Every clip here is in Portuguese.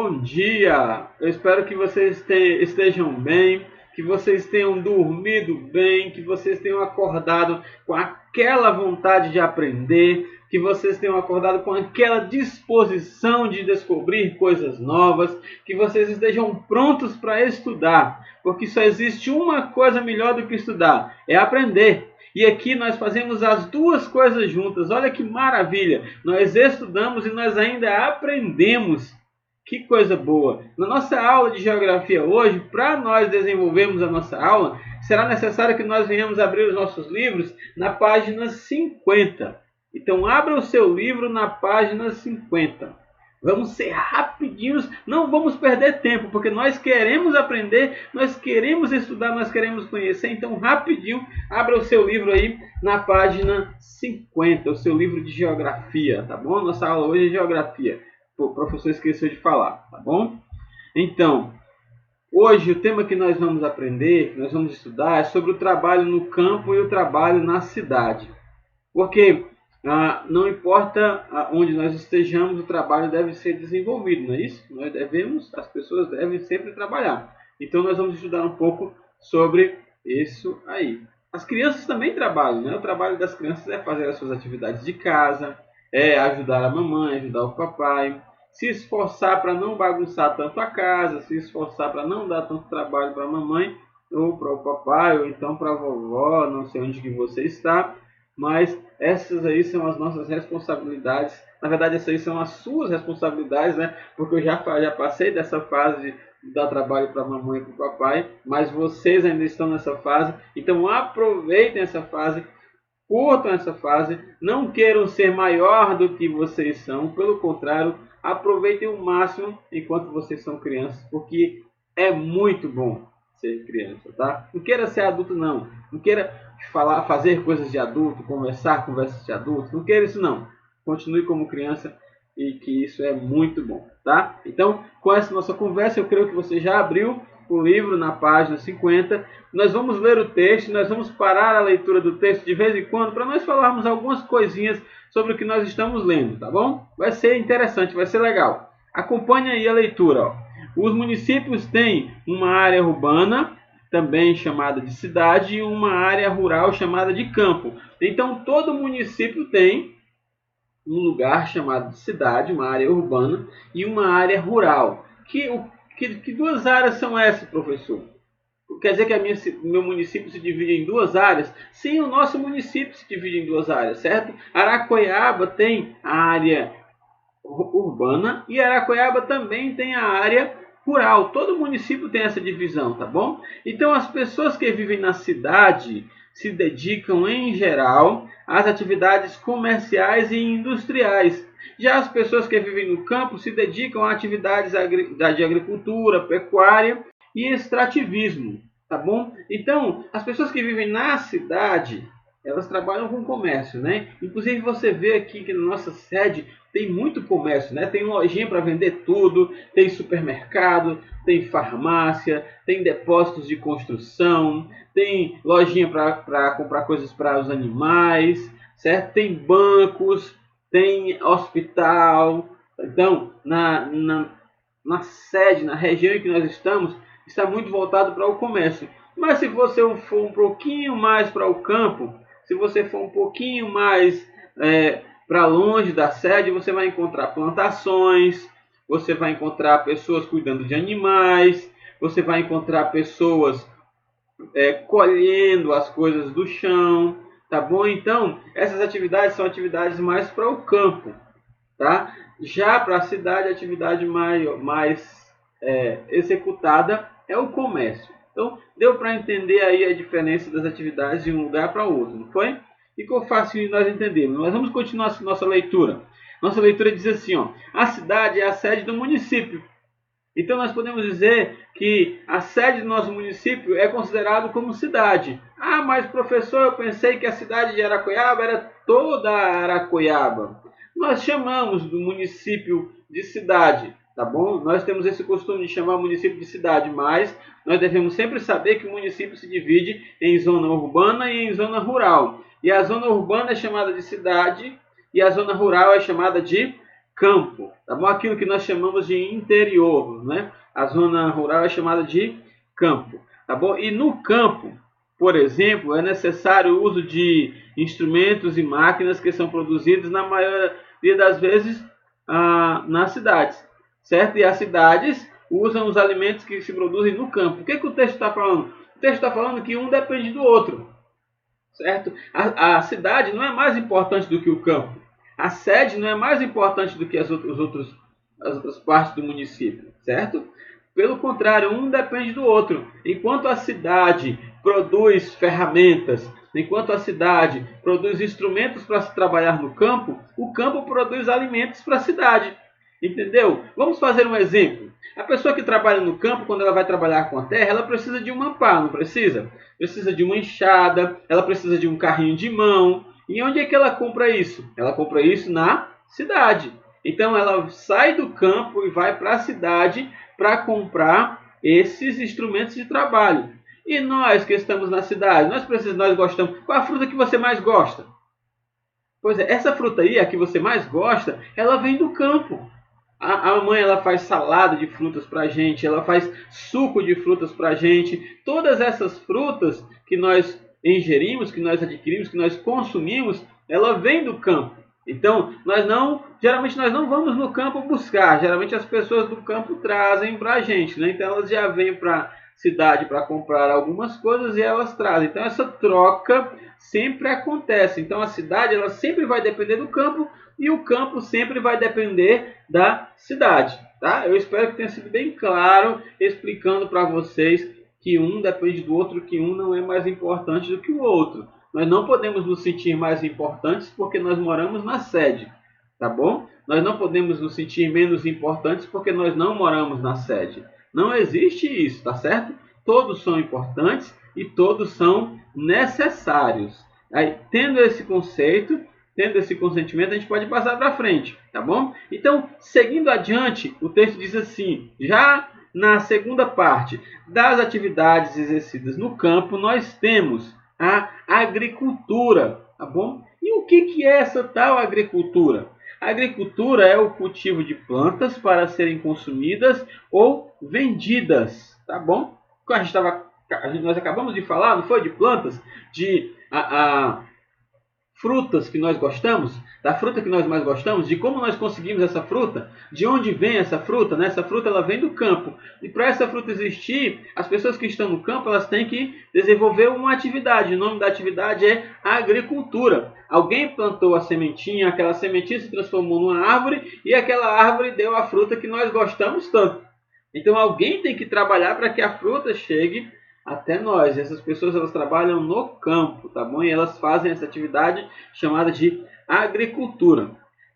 Bom dia! Eu espero que vocês estejam bem, que vocês tenham dormido bem, que vocês tenham acordado com aquela vontade de aprender, que vocês tenham acordado com aquela disposição de descobrir coisas novas, que vocês estejam prontos para estudar, porque só existe uma coisa melhor do que estudar, é aprender. E aqui nós fazemos as duas coisas juntas. Olha que maravilha! Nós estudamos e nós ainda aprendemos. Que coisa boa! Na nossa aula de geografia hoje, para nós desenvolvermos a nossa aula, será necessário que nós venhamos abrir os nossos livros na página 50. Então, abra o seu livro na página 50. Vamos ser rapidinhos, não vamos perder tempo, porque nós queremos aprender, nós queremos estudar, nós queremos conhecer. Então, rapidinho, abra o seu livro aí na página 50, o seu livro de geografia, tá bom? Nossa aula hoje é geografia. O professor esqueceu de falar, tá bom? Então, hoje o tema que nós vamos aprender, que nós vamos estudar, é sobre o trabalho no campo e o trabalho na cidade. Porque não importa onde nós estejamos, o trabalho deve ser desenvolvido, não é isso? As pessoas devem sempre trabalhar. Então nós vamos estudar um pouco sobre isso aí. As crianças também trabalham, né? O trabalho das crianças é fazer as suas atividades de casa, é ajudar a mamãe, ajudar o papai, se esforçar para não bagunçar tanto a casa, se esforçar para não dar tanto trabalho para a mamãe ou para o papai, ou então para a vovó, não sei onde que você está, mas essas aí são as nossas responsabilidades. Na verdade, essas aí são as suas responsabilidades, né? Porque eu já passei dessa fase de dar trabalho para a mamãe e para o papai, mas vocês ainda estão nessa fase, então aproveitem essa fase. Curtam essa fase, não queiram ser maior do que vocês são, pelo contrário, aproveitem o máximo enquanto vocês são crianças, porque é muito bom ser criança, tá? Não queira ser adulto não, não queira fazer coisas de adulto, conversas de adulto, não queira isso não. Continue como criança e que isso é muito bom, tá? Então, com essa nossa conversa, eu creio que você já abriu o livro na página 50, nós vamos ler o texto, nós vamos parar a leitura do texto de vez em quando para nós falarmos algumas coisinhas sobre o que nós estamos lendo, tá bom? Vai ser interessante, vai ser legal. Acompanhe aí a leitura. Ó. Os municípios têm uma área urbana, também chamada de cidade, e uma área rural chamada de campo. Então, todo município tem um lugar chamado de cidade, uma área urbana, e uma área rural. Que duas áreas são essas, professor? Quer dizer que meu município se divide em duas áreas? Sim, o nosso município se divide em duas áreas, certo? Aracoiaba tem a área urbana e Aracoiaba também tem a área rural. Todo município tem essa divisão, tá bom? Então, as pessoas que vivem na cidade se dedicam, em geral, às atividades comerciais e industriais. Já as pessoas que vivem no campo se dedicam a atividades de agricultura, pecuária e extrativismo, tá bom? Então, as pessoas que vivem na cidade, elas trabalham com comércio, né? Inclusive você vê aqui que na nossa sede tem muito comércio, né? Tem lojinha para vender tudo, tem supermercado, tem farmácia, tem depósitos de construção, tem lojinha para comprar coisas para os animais, certo? Tem bancos, tem hospital. Então, na sede, na região em que nós estamos, está muito voltado para o comércio. Mas se você for um pouquinho mais para o campo, se você for um pouquinho mais para longe da sede, você vai encontrar plantações, você vai encontrar pessoas cuidando de animais, você vai encontrar pessoas colhendo as coisas do chão, tá bom? Então, essas atividades são atividades mais para o campo, tá? Já para a cidade, a atividade mais executada é o comércio. Então, deu para entender aí a diferença das atividades de um lugar para outro, não foi? Ficou fácil de nós entendermos. Mas vamos continuar a nossa leitura. Nossa leitura diz assim, ó, a cidade é a sede do município. Então nós podemos dizer que a sede do nosso município é considerado como cidade. Ah, mas professor, eu pensei que a cidade de Aracoiaba era toda Aracoiaba. Nós chamamos do município de cidade, tá bom? Nós temos esse costume de chamar o município de cidade, mas nós devemos sempre saber que o município se divide em zona urbana e em zona rural. E a zona urbana é chamada de cidade e a zona rural é chamada de campo, tá bom? Aquilo que nós chamamos de interior, né? A zona rural é chamada de campo, tá bom? E no campo, por exemplo, é necessário o uso de instrumentos e máquinas que são produzidos na maioria das vezes nas cidades, certo? E as cidades usam os alimentos que se produzem no campo. O que o texto está falando? O texto está falando que um depende do outro, certo? A cidade não é mais importante do que o campo. A sede não é mais importante do que as outras partes do município, certo? Pelo contrário, um depende do outro. Enquanto a cidade produz ferramentas, enquanto a cidade produz instrumentos para se trabalhar no campo, o campo produz alimentos para a cidade. Entendeu? Vamos fazer um exemplo. A pessoa que trabalha no campo, quando ela vai trabalhar com a terra, ela precisa de uma pá, não precisa? Precisa de uma enxada, ela precisa de um carrinho de mão. E onde é que ela compra isso? Ela compra isso na cidade. Então ela sai do campo e vai para a cidade para comprar esses instrumentos de trabalho. E nós que estamos na cidade, nós gostamos. Qual a fruta que você mais gosta? Pois é, essa fruta aí, a que você mais gosta, ela vem do campo. A mãe ela faz salada de frutas para a gente, ela faz suco de frutas para a gente. Todas essas frutas que nós ingerimos, que nós adquirimos, que nós consumimos, ela vem do campo. Então, geralmente nós não vamos no campo buscar. Geralmente as pessoas do campo trazem para a gente, né? Então elas já vêm para a cidade para comprar algumas coisas e elas trazem. Então essa troca sempre acontece. Então a cidade ela sempre vai depender do campo e o campo sempre vai depender da cidade, tá? Eu espero que tenha sido bem claro explicando para vocês que um depende do outro, que um não é mais importante do que o outro. Nós não podemos nos sentir mais importantes porque nós moramos na sede, tá bom? Nós não podemos nos sentir menos importantes porque nós não moramos na sede. Não existe isso, tá certo? Todos são importantes e todos são necessários. Aí, tendo esse conceito, tendo esse consentimento, a gente pode passar para frente, tá bom? Então, seguindo adiante, o texto diz assim, já na segunda parte das atividades exercidas no campo, nós temos a agricultura, tá bom? E o que é essa tal agricultura? A agricultura é o cultivo de plantas para serem consumidas ou vendidas, tá bom? Nós acabamos de falar, não foi? De plantas, de frutas que nós gostamos, da fruta que nós mais gostamos, de como nós conseguimos essa fruta, de onde vem essa fruta, né? Essa fruta ela vem do campo. E para essa fruta existir, as pessoas que estão no campo, elas têm que desenvolver uma atividade. O nome da atividade é agricultura. Alguém plantou a sementinha, aquela sementinha se transformou numa árvore e aquela árvore deu a fruta que nós gostamos tanto. Então alguém tem que trabalhar para que a fruta chegue até nós. Essas pessoas elas trabalham no campo, tá bom? E elas fazem essa atividade chamada de agricultura.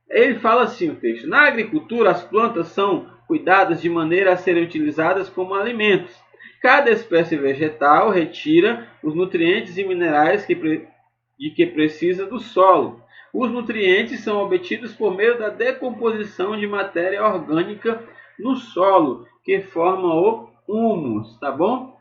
Ele fala assim o texto: na agricultura as plantas são cuidadas de maneira a serem utilizadas como alimentos. Cada espécie vegetal retira os nutrientes e minerais de que precisa do solo. Os nutrientes são obtidos por meio da decomposição de matéria orgânica no solo, que forma o humus, tá bom?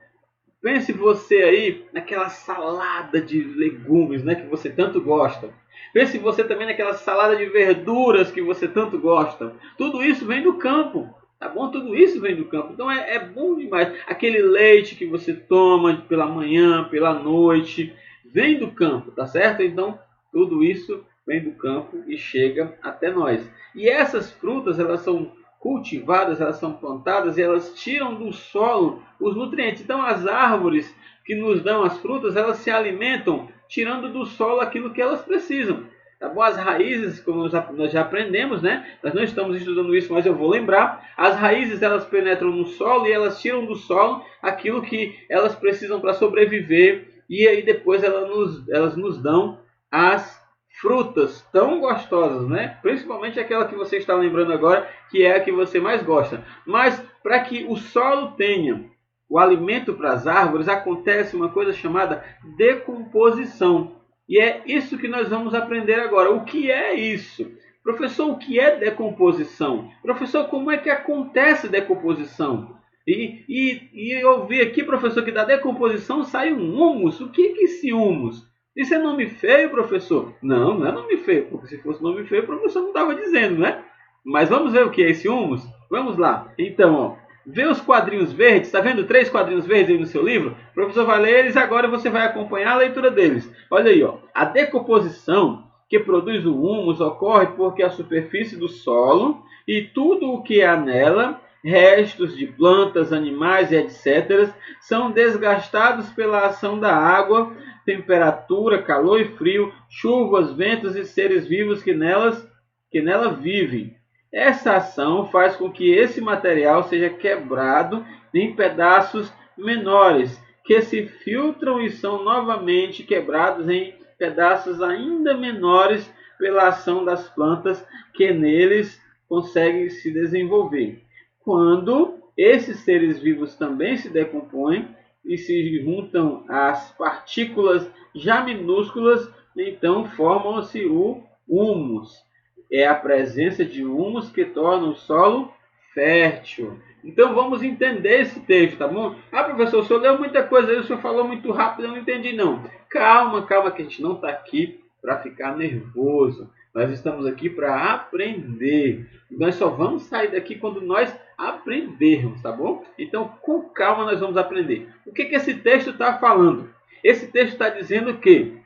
Pense você aí naquela salada de legumes, né, que você tanto gosta. Pense você também naquela salada de verduras que você tanto gosta. Tudo isso vem do campo, tá bom? Tudo isso vem do campo. Então é bom demais. Aquele leite que você toma pela manhã, pela noite, vem do campo, tá certo? Então tudo isso vem do campo e chega até nós. E essas frutas, elas são cultivadas, elas são plantadas e elas tiram do solo os nutrientes. Então as árvores que nos dão as frutas, elas se alimentam tirando do solo aquilo que elas precisam. Tá bom? As raízes, como nós já aprendemos, né? Nós não estamos estudando isso, mas eu vou lembrar. As raízes elas penetram no solo e elas tiram do solo aquilo que elas precisam para sobreviver. E aí depois elas nos dão as frutas tão gostosas, né? Principalmente aquela que você está lembrando agora, que é a que você mais gosta. Mas para que o solo tenha o alimento para as árvores, acontece uma coisa chamada decomposição. E é isso que nós vamos aprender agora. O que é isso? Professor, o que é decomposição? Professor, como é que acontece decomposição? E eu vi aqui, professor, que da decomposição sai um humus. O que é esse humus? Isso é nome feio, professor? Não, não é nome feio, porque se fosse nome feio, o professor não estava dizendo, né? Mas vamos ver o que é esse humus? Vamos lá. Então, ó, vê os quadrinhos verdes, está vendo 3 quadrinhos verdes aí no seu livro? O professor vai ler eles agora e você vai acompanhar a leitura deles. Olha aí, ó. A decomposição que produz o humus ocorre porque a superfície do solo e tudo o que há nela, restos de plantas, animais e etc., são desgastados pela ação da água, temperatura, calor e frio, chuvas, ventos e seres vivos que nela vivem. Essa ação faz com que esse material seja quebrado em pedaços menores, que se filtram e são novamente quebrados em pedaços ainda menores pela ação das plantas que neles conseguem se desenvolver. Quando esses seres vivos também se decompõem e se juntam às partículas já minúsculas, então formam-se o humus. É a presença de humus que torna o solo fértil. Então vamos entender esse texto, tá bom? Ah, professor, o senhor leu muita coisa aí, o senhor falou muito rápido, eu não entendi não. Calma, calma, que a gente não está aqui para ficar nervoso. Nós estamos aqui para aprender. Nós só vamos sair daqui quando nós aprendermos, tá bom? Então, com calma, nós vamos aprender. O que esse texto está falando? Esse texto está dizendo que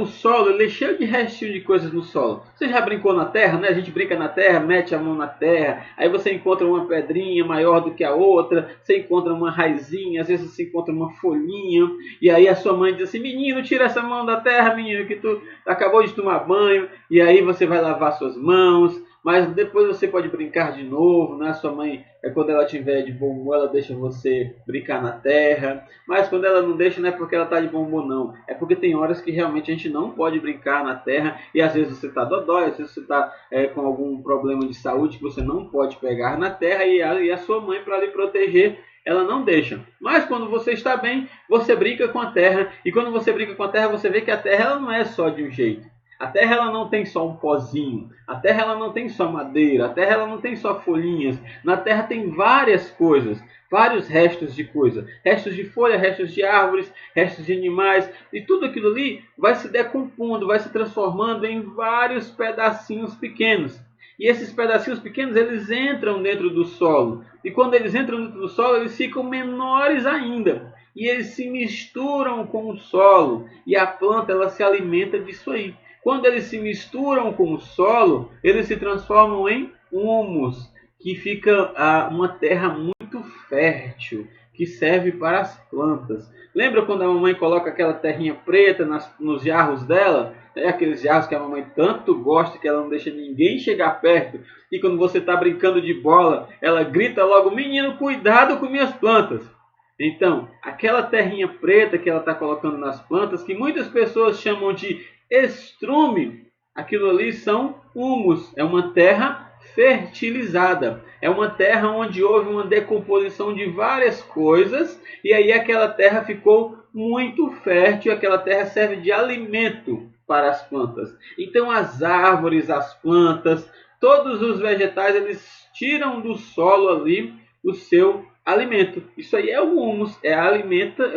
o solo, ele é cheio de restinho de coisas no solo. Você já brincou na terra, né? A gente brinca na terra, mete a mão na terra, aí você encontra uma pedrinha maior do que a outra, você encontra uma raizinha, às vezes você encontra uma folhinha, e aí a sua mãe diz assim, menino, tira essa mão da terra, menino, que tu acabou de tomar banho, e aí você vai lavar suas mãos, mas depois você pode brincar de novo, né? Sua mãe, quando ela tiver de bom humor, ela deixa você brincar na terra, mas quando ela não deixa, não é porque ela está de bom humor, não. É porque tem horas que realmente a gente não pode brincar na terra, e às vezes você está dodói, às vezes você está com algum problema de saúde que você não pode pegar na terra, e a sua mãe, para lhe proteger, ela não deixa. Mas quando você está bem, você brinca com a terra, e quando você brinca com a terra, você vê que a terra ela não é só de um jeito. A terra ela não tem só um pozinho, a terra ela não tem só madeira, a terra ela não tem só folhinhas. Na terra tem várias coisas, vários restos de coisa, restos de folha, restos de árvores, restos de animais, e tudo aquilo ali vai se decompondo, vai se transformando em vários pedacinhos pequenos. E esses pedacinhos pequenos eles entram dentro do solo, e quando eles entram dentro do solo eles ficam menores ainda. E eles se misturam com o solo, e a planta ela se alimenta disso aí. Quando eles se misturam com o solo, eles se transformam em humus, que fica uma terra muito fértil, que serve para as plantas. Lembra quando a mamãe coloca aquela terrinha preta nos jarros dela? Aqueles jarros que a mamãe tanto gosta, que ela não deixa ninguém chegar perto. E quando você está brincando de bola, ela grita logo, menino, cuidado com minhas plantas. Então, aquela terrinha preta que ela está colocando nas plantas, que muitas pessoas chamam de estrume, aquilo ali são humus, é uma terra fertilizada, é uma terra onde houve uma decomposição de várias coisas, e aí aquela terra ficou muito fértil, aquela terra serve de alimento para as plantas. Então as árvores, as plantas, todos os vegetais, eles tiram do solo ali o seu alimento. Isso aí é o humus, é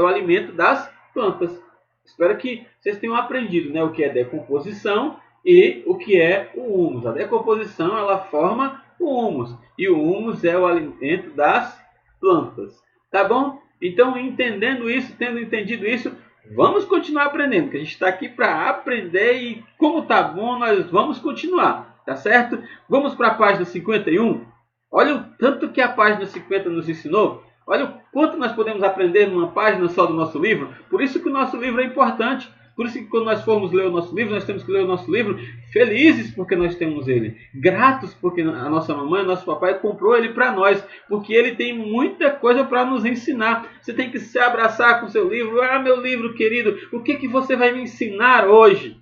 o alimento das plantas. Espero que vocês tenham aprendido, né, o que é decomposição e o que é o humus. A decomposição ela forma o humus e o humus é o alimento das plantas. Tá bom? Então, entendendo isso, tendo entendido isso, vamos continuar aprendendo, que a gente está aqui para aprender e como tá bom, nós vamos continuar, tá certo? Vamos para a página 51. Olha o tanto que a página 50 nos ensinou. Olha o quanto nós podemos aprender numa página só do nosso livro. Por isso que o nosso livro é importante. Por isso que quando nós formos ler o nosso livro, nós temos que ler o nosso livro felizes porque nós temos ele. Gratos porque a nossa mamãe, o nosso papai comprou ele para nós. Porque ele tem muita coisa para nos ensinar. Você tem que se abraçar com o seu livro. Ah, meu livro querido, o que você vai me ensinar hoje?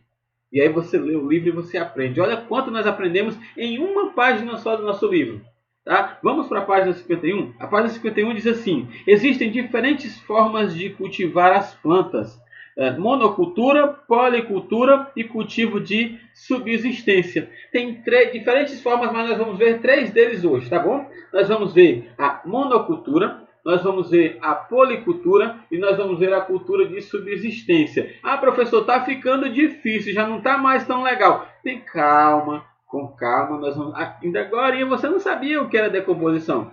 E aí você lê o livro e você aprende. Olha quanto nós aprendemos em uma página só do nosso livro. Tá? Vamos para a página 51. A página 51 diz assim: existem diferentes formas de cultivar as plantas. Monocultura, policultura e cultivo de subsistência. Tem diferentes formas, mas nós vamos ver 3 deles hoje, tá bom? Nós vamos ver a monocultura, nós vamos ver a policultura e nós vamos ver a cultura de subsistência. Ah, professor, está ficando difícil, já não está mais tão legal. Tem calma. Com calma, nós vamos... Ainda agora você não sabia o que era decomposição.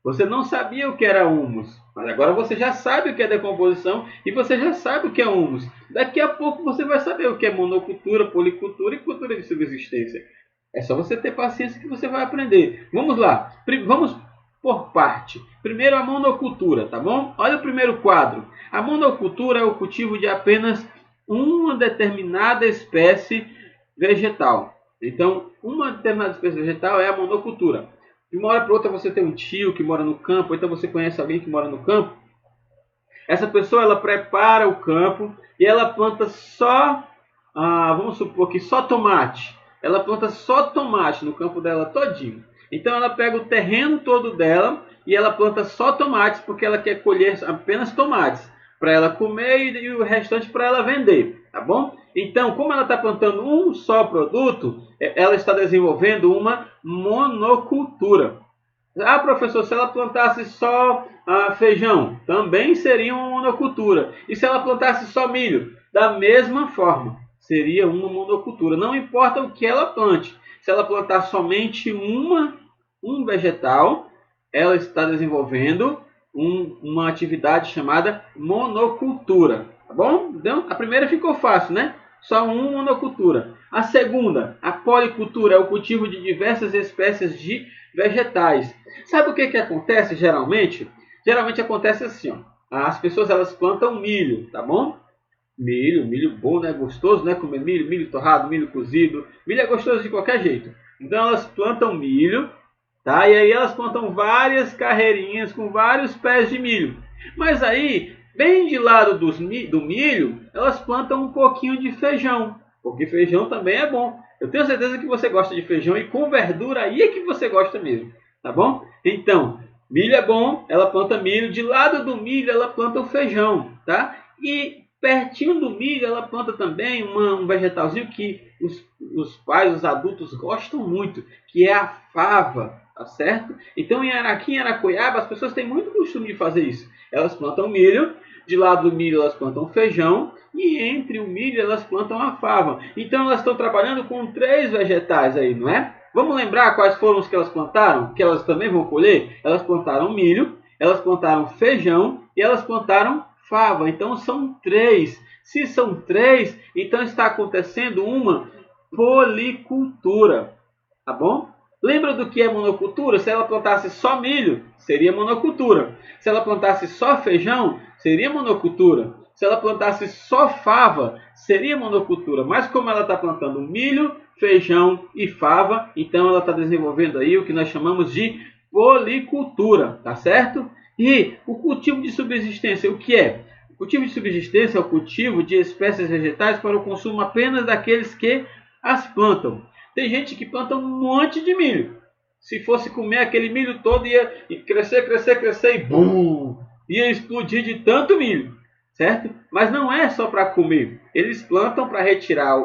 Você não sabia o que era humus. Mas agora você já sabe o que é decomposição e você já sabe o que é humus. Daqui a pouco você vai saber o que é monocultura, policultura e cultura de subsistência. É só você ter paciência que você vai aprender. Vamos lá. Vamos por parte. Primeiro a monocultura, tá bom? Olha o primeiro quadro. A monocultura é o cultivo de apenas uma determinada espécie vegetal. Então, uma determinada espécie vegetal é a monocultura. De uma hora para outra você tem um tio que mora no campo, ou então você conhece alguém que mora no campo. Essa pessoa ela prepara o campo e ela planta só, vamos supor que só tomate. Ela planta só tomate no campo dela todinho. Então ela pega o terreno todo dela e ela planta só tomates porque ela quer colher apenas tomates para ela comer e o restante para ela vender, tá bom? Então, como ela está plantando um só produto, ela está desenvolvendo uma monocultura. Ah, professor, se ela plantasse só feijão, também seria uma monocultura. E se ela plantasse só milho? Da mesma forma, seria uma monocultura. Não importa o que ela plante. Se ela plantar somente um vegetal, ela está desenvolvendo uma atividade chamada monocultura. Tá bom? Então, a primeira ficou fácil, né? Só uma monocultura. A segunda, a policultura, é o cultivo de diversas espécies de vegetais. Sabe o que acontece geralmente? Geralmente acontece assim, ó. As pessoas elas plantam milho, tá bom? Milho bom, né? Gostoso, né? Comer milho torrado, milho cozido. Milho é gostoso de qualquer jeito. Então elas plantam milho, tá? E aí elas plantam várias carreirinhas com vários pés de milho. Mas aí, bem de lado do milho, elas plantam um pouquinho de feijão, porque feijão também é bom. Eu tenho certeza que você gosta de feijão e com verdura aí é que você gosta mesmo, tá bom? Então, milho é bom, ela planta milho. De lado do milho, ela planta o feijão, tá? E pertinho do milho, ela planta também um vegetalzinho que os pais, os adultos gostam muito, que é a fava, tá certo? Então, aqui em Aracuiaba, as pessoas têm muito costume de fazer isso. Elas plantam milho, de lado do milho elas plantam feijão, e entre o milho elas plantam a fava. Então elas estão trabalhando com 3 vegetais aí, não é? Vamos lembrar quais foram os que elas plantaram? Que elas também vão colher? Elas plantaram milho, elas plantaram feijão e elas plantaram fava. Então são 3. Se são 3, então está acontecendo uma policultura. Tá bom? Lembra do que é monocultura? Se ela plantasse só milho, seria monocultura. Se ela plantasse só feijão, seria monocultura. Se ela plantasse só fava, seria monocultura. Mas como ela está plantando milho, feijão e fava, então ela está desenvolvendo aí o que nós chamamos de policultura, tá certo? E o cultivo de subsistência, o que é? O cultivo de subsistência é o cultivo de espécies vegetais para o consumo apenas daqueles que as plantam. Tem gente que planta um monte de milho. Se fosse comer aquele milho todo, ia crescer e bum! Ia explodir de tanto milho, certo? Mas não é só para comer. Eles plantam para retirar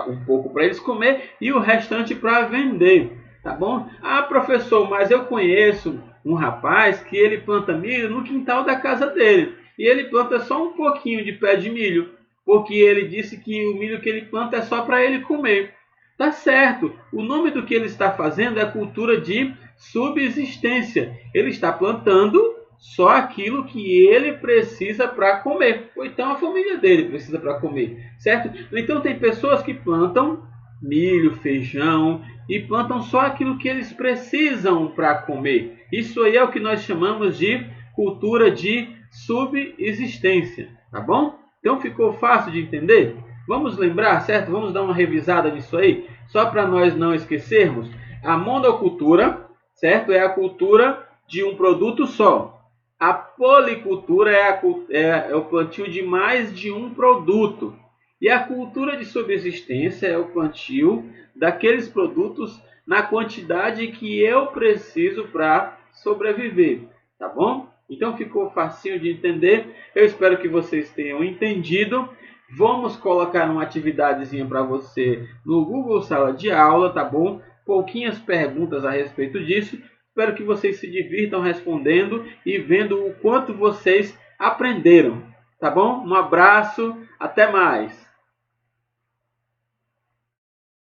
um pouco para eles comer e o restante para vender, tá bom? Ah, professor, mas eu conheço um rapaz que ele planta milho no quintal da casa dele. E ele planta só um pouquinho de pé de milho, porque ele disse que o milho que ele planta é só para ele comer. Tá certo, o nome do que ele está fazendo é cultura de subsistência. Ele está plantando só aquilo que ele precisa para comer, ou então a família dele precisa para comer, certo? Então tem pessoas que plantam milho, feijão e plantam só aquilo que eles precisam para comer. Isso aí é o que nós chamamos de cultura de subsistência, tá bom? Então ficou fácil de entender? Vamos lembrar, certo? Vamos dar uma revisada nisso aí, só para nós não esquecermos. A monocultura, certo? É a cultura de um produto só. A policultura é o plantio de mais de um produto. E a cultura de subsistência é o plantio daqueles produtos na quantidade que eu preciso para sobreviver, tá bom? Então ficou facinho de entender. Eu espero que vocês tenham entendido. Vamos colocar uma atividadezinha para você no Google Sala de Aula, tá bom? Pouquinhas perguntas a respeito disso. Espero que vocês se divirtam respondendo e vendo o quanto vocês aprenderam, tá bom? Um abraço, até mais!